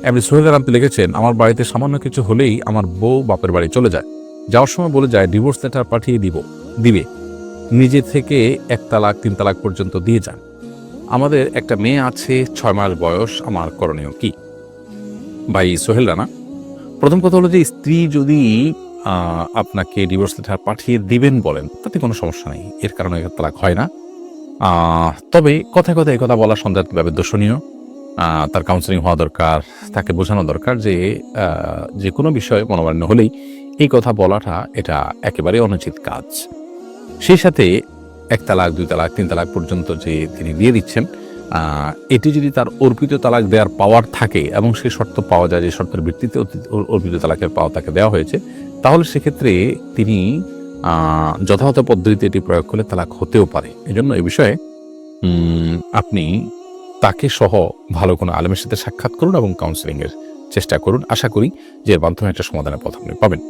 এমনি সোহেল রামতি লিখেছেন, আমার বাড়িতে সামান্য কিছু হলেই আমার বউ বাপের বাড়ি চলে যায়, যাওয়ার সময় বলে যায় ডিভোর্স লেটার পাঠিয়ে দিবে, নিজে থেকে 1 তালাক 3 তালাক পর্যন্ত দিয়ে যান। আমাদের একটা মেয়ে আছে, 6 মাস বয়স, আমার করণীয় কি? ভাই সোহেল রানা, প্রথম কথা হলো যে স্ত্রী যদি আপনাকে ডিভোর্স লেটার পাঠিয়ে দিবেন বলেন, তাতে কোনো সমস্যা নেই, এর কারণে তালাক হয় না। তবে কথায় কথায় এই কথা বলা সন্দেহাতীতভাবে দর্শনীয়। তার কাউন্সেলিং হওয়া দরকার, তাকে বোঝানো দরকার যে কোনো বিষয়ে মনোমালিন্য হলেই এই কথা বলাটা এটা একেবারে অনুচিত কাজ। সেই সাথে 1 তালাক 2 তালাক 3 তালাক পর্যন্ত যে তিনি দিয়ে দিচ্ছেন, এটি যদি তার অর্পিত তালাক দেওয়ার পাওয়ার থাকে এবং সেই শর্ত পাওয়া যায় যে শর্তের ভিত্তিতে অর্পিত তালাকের পাওয়া তাকে দেওয়া হয়েছে, তাহলে সেক্ষেত্রে তিনি যথাযথ পদ্ধতিতে এটি প্রয়োগ করলে তালাক হতেও পারে। এজন্য এই বিষয়ে আপনি তাকে সহ ভালো কোনো আলেমের সাথে সাক্ষাৎ করুন এবং কাউন্সেলিংয়ের চেষ্টা করুন। আশা করি যে এর মাধ্যমে একটা সমাধানের পথ আপনি পাবেন।